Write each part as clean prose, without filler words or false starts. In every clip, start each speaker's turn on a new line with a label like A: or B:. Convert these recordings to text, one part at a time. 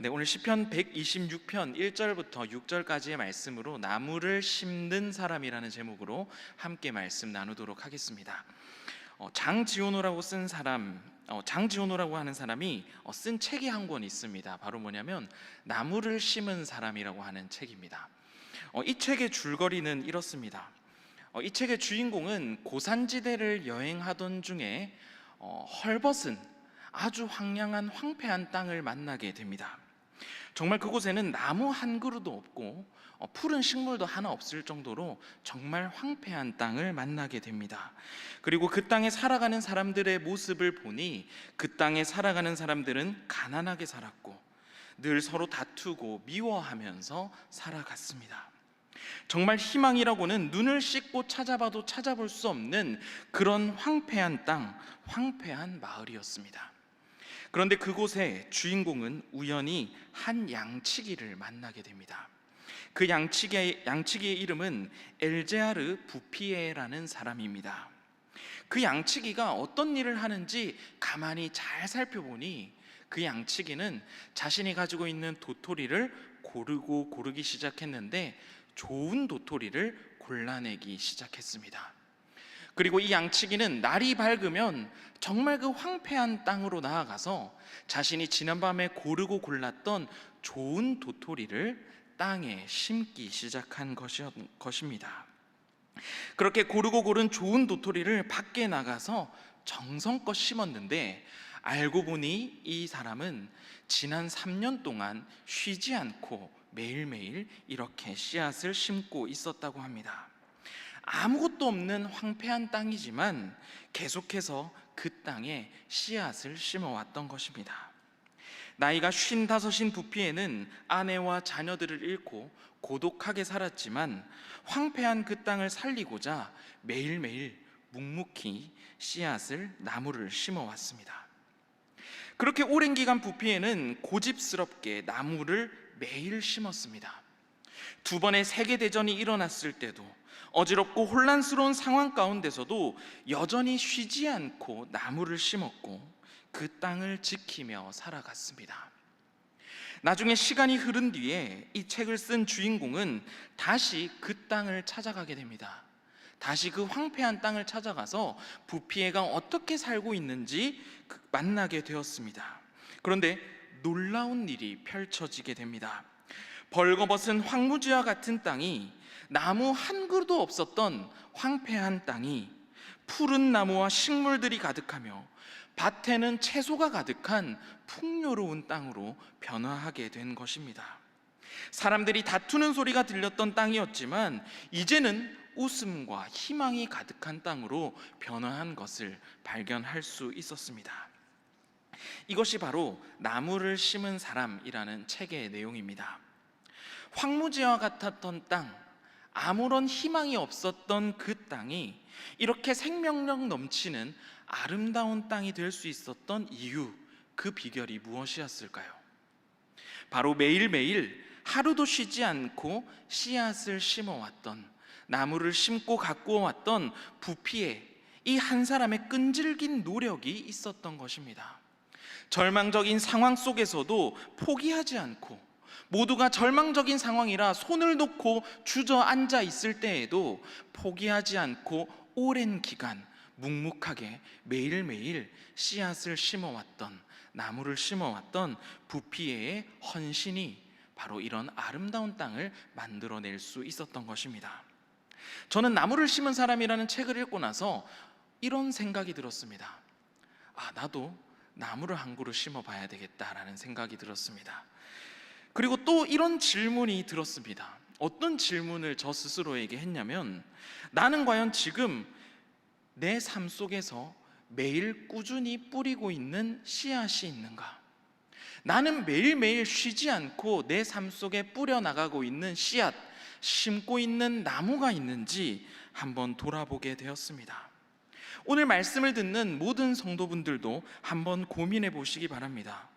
A: 네, 오늘 시편 126편 1절부터 6절까지의 말씀으로 나무를 심는 사람이라는 제목으로 함께 말씀 나누도록 하겠습니다. 장지호노라고 하는 사람이 쓴 책이 한 권 있습니다. 바로 뭐냐면 나무를 심은 사람이라고 하는 책입니다. 이 책의 줄거리는 이렇습니다. 이 책의 주인공은 고산지대를 여행하던 중에 헐벗은 아주 황량한 황폐한 땅을 만나게 됩니다. 정말 그곳에는 나무 한 그루도 없고 푸른 식물도 하나 없을 정도로 정말 황폐한 땅을 만나게 됩니다. 그리고 그 땅에 살아가는 사람들의 모습을 보니 그 땅에 살아가는 사람들은 가난하게 살았고 늘 서로 다투고 미워하면서 살아갔습니다. 정말 희망이라고는 눈을 씻고 찾아봐도 찾아볼 수 없는 그런 황폐한 땅, 황폐한 마을이었습니다. 그런데 그곳에 주인공은 우연히 한 양치기를 만나게 됩니다. 그 양치기의 이름은 엘제하르 부피에라는 사람입니다. 그 양치기가 어떤 일을 하는지 가만히 잘 살펴보니 그 양치기는 자신이 가지고 있는 도토리를 고르기 시작했는데 좋은 도토리를 골라내기 시작했습니다. 그리고 이 양치기는 날이 밝으면 정말 그 황폐한 땅으로 나아가서 자신이 지난밤에 고르고 골랐던 좋은 도토리를 땅에 심기 시작한 것입니다. 그렇게 고르고 고른 좋은 도토리를 밖에 나가서 정성껏 심었는데 알고 보니 이 사람은 지난 3년 동안 쉬지 않고 매일매일 이렇게 씨앗을 심고 있었다고 합니다. 아무것도 없는 황폐한 땅이지만 계속해서 그 땅에 씨앗을 심어왔던 것입니다. 나이가 55인 부피에는 아내와 자녀들을 잃고 고독하게 살았지만 황폐한 그 땅을 살리고자 매일매일 묵묵히 씨앗을 나무를 심어왔습니다. 그렇게 오랜 기간 부피에는 고집스럽게 나무를 매일 심었습니다. 2번의 세계대전이 일어났을 때도 어지럽고 혼란스러운 상황 가운데서도 여전히 쉬지 않고 나무를 심었고 그 땅을 지키며 살아갔습니다. 나중에 시간이 흐른 뒤에 이 책을 쓴 주인공은 다시 그 땅을 찾아가게 됩니다. 다시 그 황폐한 땅을 찾아가서 부피에가 어떻게 살고 있는지 만나게 되었습니다. 그런데 놀라운 일이 펼쳐지게 됩니다. 벌거벗은 황무지와 같은 땅이, 나무 한 그루도 없었던 황폐한 땅이 푸른 나무와 식물들이 가득하며 밭에는 채소가 가득한 풍요로운 땅으로 변화하게 된 것입니다. 사람들이 다투는 소리가 들렸던 땅이었지만 이제는 웃음과 희망이 가득한 땅으로 변화한 것을 발견할 수 있었습니다. 이것이 바로 나무를 심은 사람이라는 책의 내용입니다. 황무지와 같았던 땅, 아무런 희망이 없었던 그 땅이 이렇게 생명력 넘치는 아름다운 땅이 될 수 있었던 이유, 그 비결이 무엇이었을까요? 바로 매일매일 하루도 쉬지 않고 씨앗을 심어왔던, 나무를 심고 가꾸어 왔던 부피에 이 한 사람의 끈질긴 노력이 있었던 것입니다. 절망적인 상황 속에서도 포기하지 않고, 모두가 절망적인 상황이라 손을 놓고 주저앉아 있을 때에도 포기하지 않고 오랜 기간 묵묵하게 매일매일 씨앗을 심어왔던, 나무를 심어왔던 부피에의 헌신이 바로 이런 아름다운 땅을 만들어낼 수 있었던 것입니다. 저는 나무를 심은 사람이라는 책을 읽고 나서 이런 생각이 들었습니다. 나도 나무를 한 그루 심어봐야 되겠다라는 생각이 들었습니다. 그리고 또 이런 질문이 들었습니다. 어떤 질문을 저 스스로에게 했냐면, 나는 과연 지금 내 삶 속에서 매일 꾸준히 뿌리고 있는 씨앗이 있는가? 나는 매일매일 쉬지 않고 내 삶 속에 뿌려나가고 있는 씨앗, 심고 있는 나무가 있는지 한번 돌아보게 되었습니다. 오늘 말씀을 듣는 모든 성도분들도 한번 고민해 보시기 바랍니다.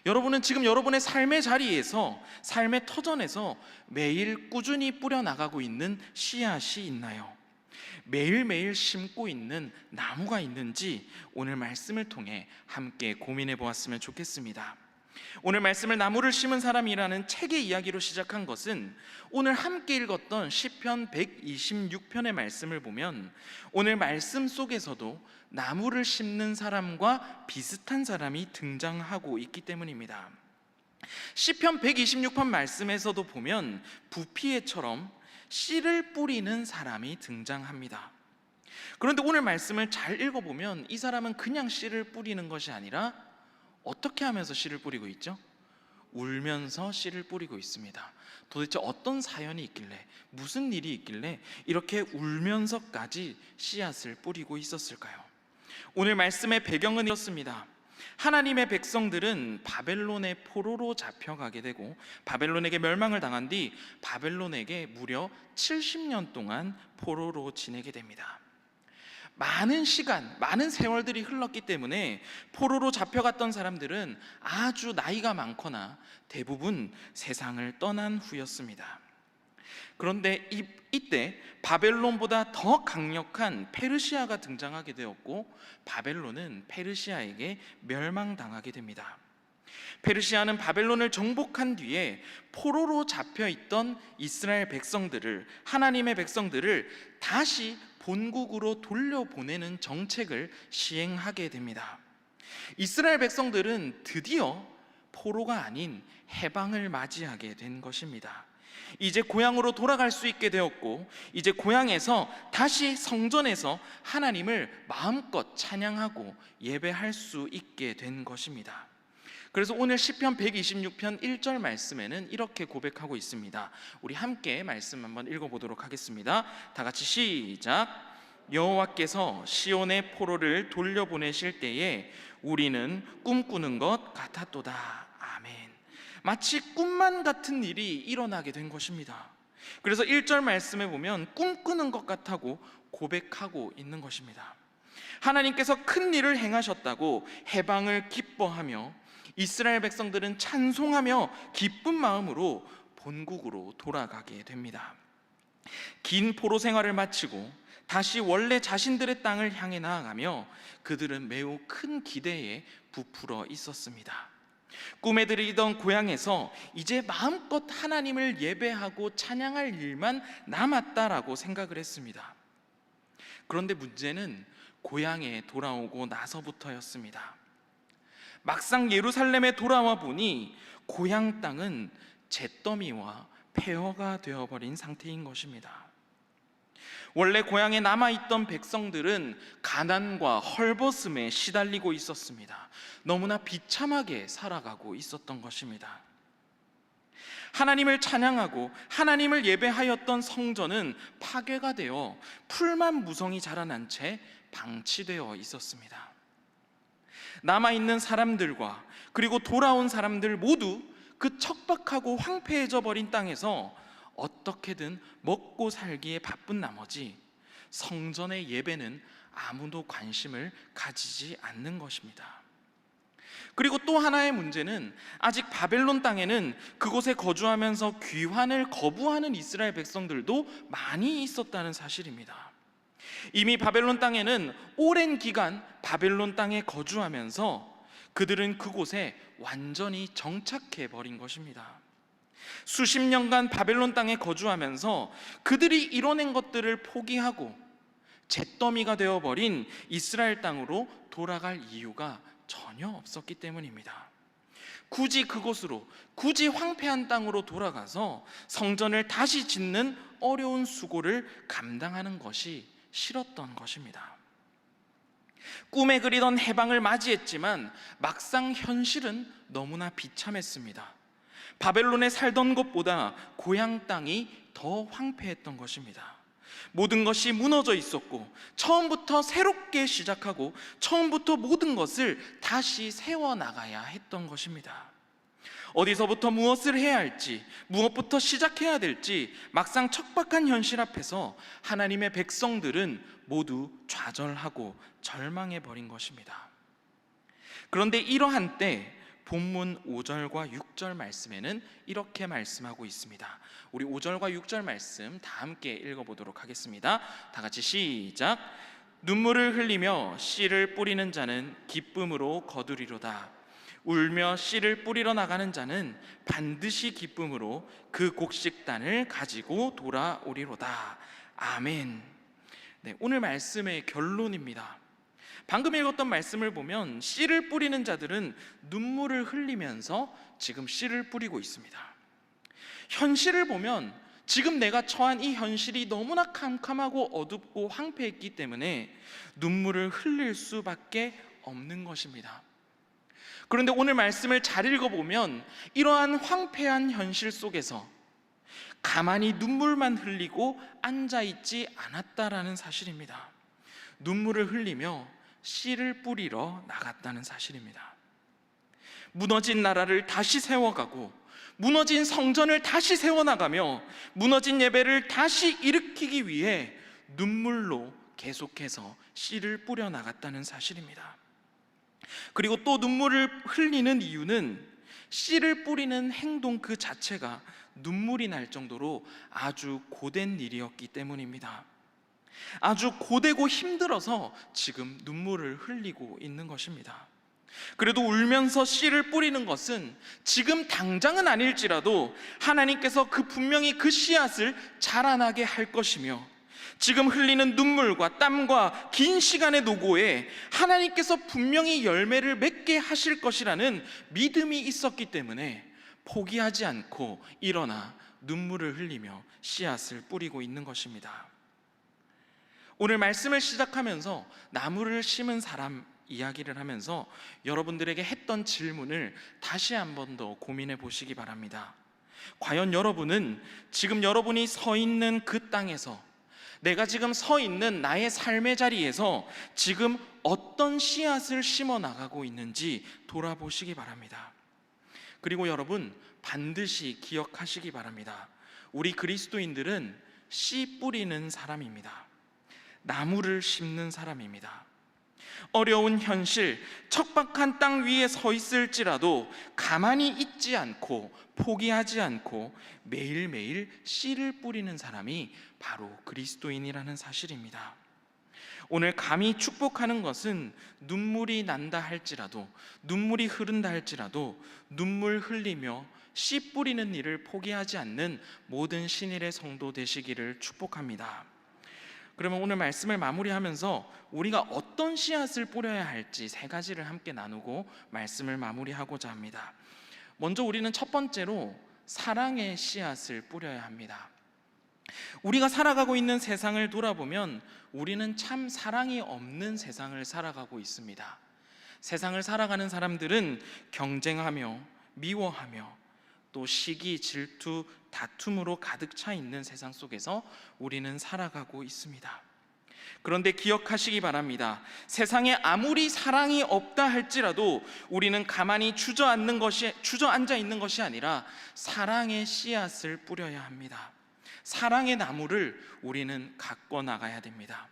A: 여러분은 지금 여러분의 삶의 자리에서, 삶의 터전에서 매일 꾸준히 뿌려나가고 있는 씨앗이 있나요? 매일매일 심고 있는 나무가 있는지 오늘 말씀을 통해 함께 고민해 보았으면 좋겠습니다. 오늘 말씀을 나무를 심은 사람이라는 책의 이야기로 시작한 것은 오늘 함께 읽었던 시편 126편의 말씀을 보면 오늘 말씀 속에서도 나무를 심는 사람과 비슷한 사람이 등장하고 있기 때문입니다. 시편 126편 말씀에서도 보면 부피에처럼 씨를 뿌리는 사람이 등장합니다. 그런데 오늘 말씀을 잘 읽어보면 이 사람은 그냥 씨를 뿌리는 것이 아니라 어떻게 하면서 씨를 뿌리고 있죠? 울면서 씨를 뿌리고 있습니다. 도대체 어떤 사연이 있길래, 무슨 일이 있길래 이렇게 울면서까지 씨앗을 뿌리고 있었을까요? 오늘 말씀의 배경은 이렇습니다. 하나님의 백성들은 바벨론의 포로로 잡혀가게 되고 바벨론에게 멸망을 당한 뒤 바벨론에게 무려 70년 동안 포로로 지내게 됩니다. 많은 시간, 많은 세월들이 흘렀기 때문에 포로로 잡혀갔던 사람들은 아주 나이가 많거나 대부분 세상을 떠난 후였습니다. 그런데 이때 바벨론보다 더 강력한 페르시아가 등장하게 되었고 바벨론은 페르시아에게 멸망당하게 됩니다. 페르시아는 바벨론을 정복한 뒤에 포로로 잡혀있던 이스라엘 백성들을, 하나님의 백성들을 다시 본국으로 돌려보내는 정책을 시행하게 됩니다. 이스라엘 백성들은 드디어 포로가 아닌 해방을 맞이하게 된 것입니다. 이제 고향으로 돌아갈 수 있게 되었고 이제 고향에서 다시 성전에서 하나님을 마음껏 찬양하고 예배할 수 있게 된 것입니다. 그래서 오늘 시편 126편 1절 말씀에는 이렇게 고백하고 있습니다. 우리 함께 말씀 한번 읽어보도록 하겠습니다. 다 같이 시작. 여호와께서 시온의 포로를 돌려보내실 때에 우리는 꿈꾸는 것 같았도다. 아멘. 마치 꿈만 같은 일이 일어나게 된 것입니다. 그래서 1절 말씀에 보면 꿈꾸는 것 같다고 고백하고 있는 것입니다. 하나님께서 큰 일을 행하셨다고 해방을 기뻐하며 이스라엘 백성들은 찬송하며 기쁜 마음으로 본국으로 돌아가게 됩니다. 긴 포로 생활을 마치고 다시 원래 자신들의 땅을 향해 나아가며 그들은 매우 큰 기대에 부풀어 있었습니다. 꿈에 들이던 고향에서 이제 마음껏 하나님을 예배하고 찬양할 일만 남았다라고 생각을 했습니다. 그런데 문제는 고향에 돌아오고 나서부터였습니다. 막상 예루살렘에 돌아와 보니 고향 땅은 잿더미와 폐허가 되어버린 상태인 것입니다. 원래 고향에 남아있던 백성들은 가난과 헐벗음에 시달리고 있었습니다. 너무나 비참하게 살아가고 있었던 것입니다. 하나님을 찬양하고 하나님을 예배하였던 성전은 파괴가 되어 풀만 무성이 자라난 채 방치되어 있었습니다. 남아있는 사람들과 그리고 돌아온 사람들 모두 그 척박하고 황폐해져 버린 땅에서 어떻게든 먹고 살기에 바쁜 나머지 성전의 예배는 아무도 관심을 가지지 않는 것입니다. 그리고 또 하나의 문제는 아직 바벨론 땅에는 그곳에 거주하면서 귀환을 거부하는 이스라엘 백성들도 많이 있었다는 사실입니다. 이미 바벨론 땅에는 오랜 기간 바벨론 땅에 거주하면서 그들은 그곳에 완전히 정착해 버린 것입니다. 수십 년간 바벨론 땅에 거주하면서 그들이 이뤄낸 것들을 포기하고 잿더미가 되어버린 이스라엘 땅으로 돌아갈 이유가 전혀 없었기 때문입니다. 굳이 그곳으로, 굳이 황폐한 땅으로 돌아가서 성전을 다시 짓는 어려운 수고를 감당하는 것이 싫었던 것입니다. 꿈에 그리던 해방을 맞이했지만 막상 현실은 너무나 비참했습니다. 바벨론에 살던 것보다 고향 땅이 더 황폐했던 것입니다. 모든 것이 무너져 있었고 처음부터 새롭게 시작하고 처음부터 모든 것을 다시 세워나가야 했던 것입니다. 어디서부터 무엇을 해야 할지, 무엇부터 시작해야 될지 막상 척박한 현실 앞에서 하나님의 백성들은 모두 좌절하고 절망해 버린 것입니다. 그런데 이러한 때 본문 5절과 6절 말씀에는 이렇게 말씀하고 있습니다. 우리 5절과 6절 말씀 다 함께 읽어보도록 하겠습니다. 다 같이 시작. 눈물을 흘리며 씨를 뿌리는 자는 기쁨으로 거두리로다. 울며 씨를 뿌리러 나가는 자는 반드시 기쁨으로 그 곡식단을 가지고 돌아오리로다. 아멘. 네, 오늘 말씀의 결론입니다. 방금 읽었던 말씀을 보면 씨를 뿌리는 자들은 눈물을 흘리면서 지금 씨를 뿌리고 있습니다. 현실을 보면 지금 내가 처한 이 현실이 너무나 캄캄하고 어둡고 황폐했기 때문에 눈물을 흘릴 수밖에 없는 것입니다. 그런데 오늘 말씀을 잘 읽어보면 이러한 황폐한 현실 속에서 가만히 눈물만 흘리고 앉아있지 않았다라는 사실입니다. 눈물을 흘리며 씨를 뿌리러 나갔다는 사실입니다. 무너진 나라를 다시 세워가고 무너진 성전을 다시 세워나가며 무너진 예배를 다시 일으키기 위해 눈물로 계속해서 씨를 뿌려 나갔다는 사실입니다. 그리고 또 눈물을 흘리는 이유는 씨를 뿌리는 행동 그 자체가 눈물이 날 정도로 아주 고된 일이었기 때문입니다. 아주 고되고 힘들어서 지금 눈물을 흘리고 있는 것입니다. 그래도 울면서 씨를 뿌리는 것은 지금 당장은 아닐지라도 하나님께서 분명히 그 씨앗을 자라나게 할 것이며, 지금 흘리는 눈물과 땀과 긴 시간의 노고에 하나님께서 분명히 열매를 맺게 하실 것이라는 믿음이 있었기 때문에 포기하지 않고 일어나 눈물을 흘리며 씨앗을 뿌리고 있는 것입니다. 오늘 말씀을 시작하면서 나무를 심은 사람 이야기를 하면서 여러분들에게 했던 질문을 다시 한 번 더 고민해 보시기 바랍니다. 과연 여러분은 지금 여러분이 서 있는 그 땅에서, 내가 지금 서 있는 나의 삶의 자리에서 지금 어떤 씨앗을 심어 나가고 있는지 돌아보시기 바랍니다. 그리고 여러분 반드시 기억하시기 바랍니다. 우리 그리스도인들은 씨 뿌리는 사람입니다. 나무를 심는 사람입니다. 어려운 현실, 척박한 땅 위에 서 있을지라도 가만히 있지 않고 포기하지 않고 매일매일 씨를 뿌리는 사람이 바로 그리스도인이라는 사실입니다. 오늘 감히 축복하는 것은 눈물이 난다 할지라도, 눈물이 흐른다 할지라도 눈물 흘리며 씨 뿌리는 일을 포기하지 않는 모든 신일의 성도 되시기를 축복합니다. 그러면 오늘 말씀을 마무리하면서 우리가 어떤 씨앗을 뿌려야 할지 세 가지를 함께 나누고 말씀을 마무리하고자 합니다. 먼저 우리는 첫 번째로 사랑의 씨앗을 뿌려야 합니다. 우리가 살아가고 있는 세상을 돌아보면 우리는 참 사랑이 없는 세상을 살아가고 있습니다. 세상을 살아가는 사람들은 경쟁하며 미워하며 또 시기, 질투, 다툼으로 가득 차 있는 세상 속에서 우리는 살아가고 있습니다. 그런데 기억하시기 바랍니다. 세상에 아무리 사랑이 없다 할지라도 우리는 가만히 주저앉아 있는 것이 아니라 사랑의 씨앗을 뿌려야 합니다. 사랑의 나무를 우리는 가꿔 나가야 됩니다.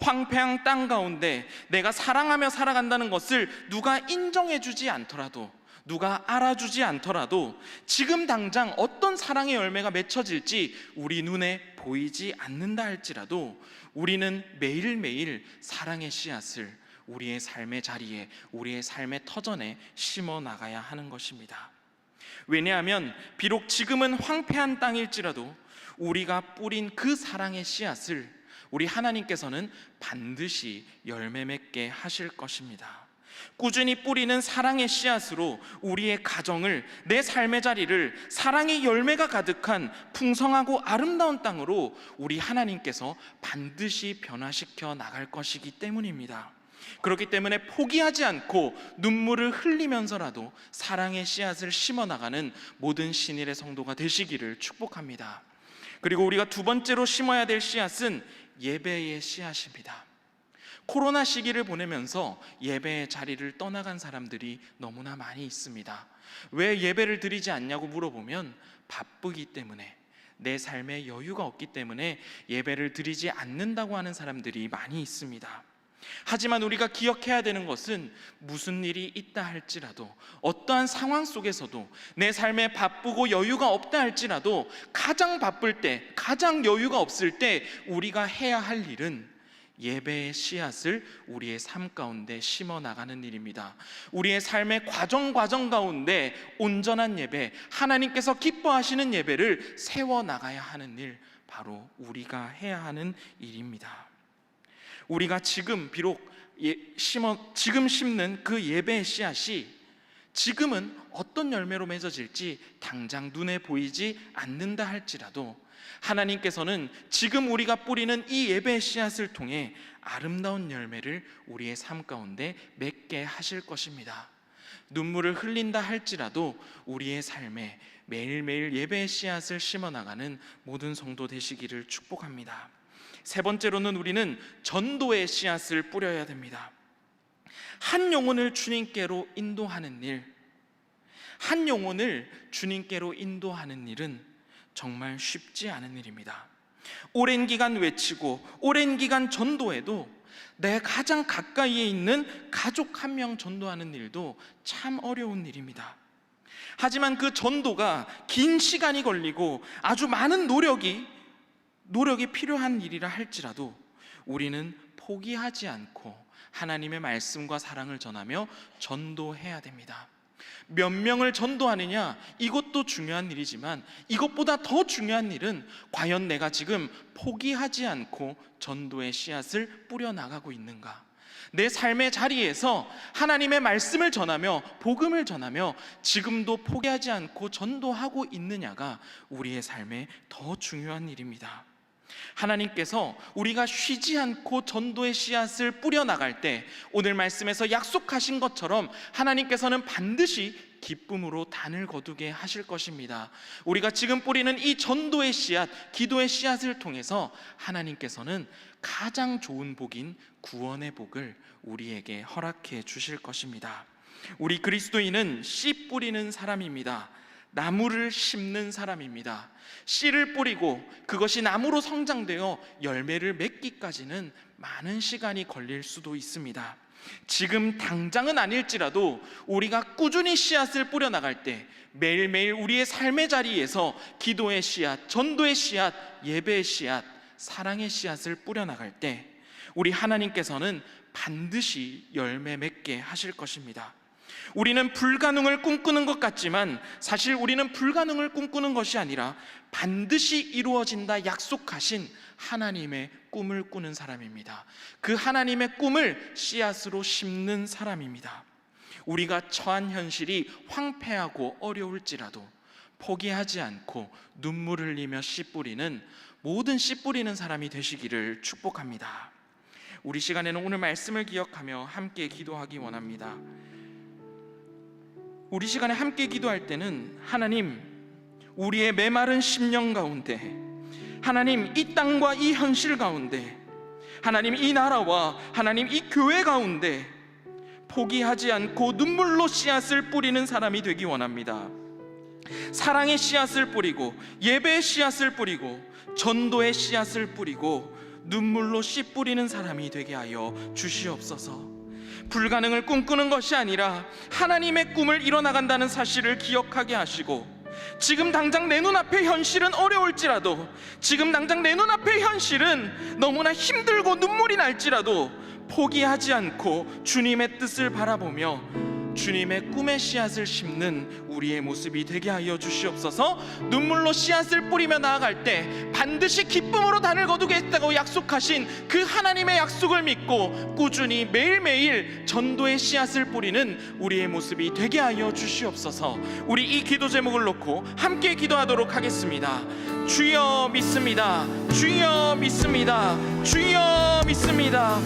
A: 황폐한 땅 가운데 내가 사랑하며 살아간다는 것을 누가 인정해주지 않더라도, 누가 알아주지 않더라도 지금 당장 어떤 사랑의 열매가 맺혀질지 우리 눈에 보이지 않는다 할지라도 우리는 매일매일 사랑의 씨앗을 우리의 삶의 자리에, 우리의 삶의 터전에 심어 나가야 하는 것입니다. 왜냐하면 비록 지금은 황폐한 땅일지라도 우리가 뿌린 그 사랑의 씨앗을 우리 하나님께서는 반드시 열매 맺게 하실 것입니다. 꾸준히 뿌리는 사랑의 씨앗으로 우리의 가정을, 내 삶의 자리를 사랑의 열매가 가득한 풍성하고 아름다운 땅으로 우리 하나님께서 반드시 변화시켜 나갈 것이기 때문입니다. 그렇기 때문에 포기하지 않고 눈물을 흘리면서라도 사랑의 씨앗을 심어 나가는 모든 신일의 성도가 되시기를 축복합니다. 그리고 우리가 두 번째로 심어야 될 씨앗은 예배의 씨앗입니다. 코로나 시기를 보내면서 예배의 자리를 떠나간 사람들이 너무나 많이 있습니다. 왜 예배를 드리지 않냐고 물어보면 바쁘기 때문에, 내 삶에 여유가 없기 때문에 예배를 드리지 않는다고 하는 사람들이 많이 있습니다. 하지만 우리가 기억해야 되는 것은 무슨 일이 있다 할지라도, 어떠한 상황 속에서도 내 삶에 바쁘고 여유가 없다 할지라도 가장 바쁠 때, 가장 여유가 없을 때 우리가 해야 할 일은 예배의 씨앗을 우리의 삶 가운데 심어 나가는 일입니다. 우리의 삶의 과정 가운데 온전한 예배, 하나님께서 기뻐하시는 예배를 세워 나가야 하는 일, 바로 우리가 해야 하는 일입니다. 우리가 지금 비록 지금 심는 그 예배의 씨앗이 지금은 어떤 열매로 맺어질지 당장 눈에 보이지 않는다 할지라도 하나님께서는 지금 우리가 뿌리는 이 예배의 씨앗을 통해 아름다운 열매를 우리의 삶 가운데 맺게 하실 것입니다. 눈물을 흘린다 할지라도 우리의 삶에 매일매일 예배의 씨앗을 심어나가는 모든 성도 되시기를 축복합니다. 세 번째로는 우리는 전도의 씨앗을 뿌려야 됩니다. 한 영혼을 주님께로 인도하는 일, 한 영혼을 주님께로 인도하는 일은 정말 쉽지 않은 일입니다. 오랜 기간 외치고 오랜 기간 전도해도 내 가장 가까이에 있는 가족 한 명 전도하는 일도 참 어려운 일입니다. 하지만 그 전도가 긴 시간이 걸리고 아주 많은 노력이 필요한 일이라 할지라도 우리는 포기하지 않고 하나님의 말씀과 사랑을 전하며 전도해야 됩니다. 몇 명을 전도하느냐, 이것도 중요한 일이지만 이것보다 더 중요한 일은 과연 내가 지금 포기하지 않고 전도의 씨앗을 뿌려나가고 있는가, 내 삶의 자리에서 하나님의 말씀을 전하며 복음을 전하며 지금도 포기하지 않고 전도하고 있느냐가 우리의 삶에 더 중요한 일입니다. 하나님께서 우리가 쉬지 않고 전도의 씨앗을 뿌려나갈 때 오늘 말씀에서 약속하신 것처럼 하나님께서는 반드시 기쁨으로 단을 거두게 하실 것입니다. 우리가 지금 뿌리는 이 전도의 씨앗, 기도의 씨앗을 통해서 하나님께서는 가장 좋은 복인 구원의 복을 우리에게 허락해 주실 것입니다. 우리 그리스도인은 씨 뿌리는 사람입니다. 나무를 심는 사람입니다. 씨를 뿌리고 그것이 나무로 성장되어 열매를 맺기까지는 많은 시간이 걸릴 수도 있습니다. 지금 당장은 아닐지라도 우리가 꾸준히 씨앗을 뿌려나갈 때 매일매일 우리의 삶의 자리에서 기도의 씨앗, 전도의 씨앗, 예배의 씨앗, 사랑의 씨앗을 뿌려나갈 때 우리 하나님께서는 반드시 열매 맺게 하실 것입니다. 우리는 불가능을 꿈꾸는 것 같지만 사실 우리는 불가능을 꿈꾸는 것이 아니라 반드시 이루어진다 약속하신 하나님의 꿈을 꾸는 사람입니다. 그 하나님의 꿈을 씨앗으로 심는 사람입니다. 우리가 처한 현실이 황폐하고 어려울지라도 포기하지 않고 눈물 흘리며 씨 뿌리는 모든 씨 뿌리는 사람이 되시기를 축복합니다. 우리 시간에는 오늘 말씀을 기억하며 함께 기도하기 원합니다. 우리 시간에 함께 기도할 때는 하나님, 우리의 메마른 심령 가운데, 하나님 이 땅과 이 현실 가운데, 하나님 이 나라와 하나님 이 교회 가운데 포기하지 않고 눈물로 씨앗을 뿌리는 사람이 되기 원합니다. 사랑의 씨앗을 뿌리고 예배의 씨앗을 뿌리고 전도의 씨앗을 뿌리고 눈물로 씨 뿌리는 사람이 되게 하여 주시옵소서. 불가능을 꿈꾸는 것이 아니라 하나님의 꿈을 이뤄나간다는 사실을 기억하게 하시고, 지금 당장 내 눈앞의 현실은 어려울지라도, 지금 당장 내 눈앞의 현실은 너무나 힘들고 눈물이 날지라도 포기하지 않고 주님의 뜻을 바라보며 주님의 꿈의 씨앗을 심는 우리의 모습이 되게 하여 주시옵소서. 눈물로 씨앗을 뿌리며 나아갈 때 반드시 기쁨으로 단을 거두겠다고 약속하신 그 하나님의 약속을 믿고 꾸준히 매일매일 전도의 씨앗을 뿌리는 우리의 모습이 되게 하여 주시옵소서. 우리 이 기도 제목을 놓고 함께 기도하도록 하겠습니다. 주여 믿습니다. 주여 믿습니다. 주여 믿습니다.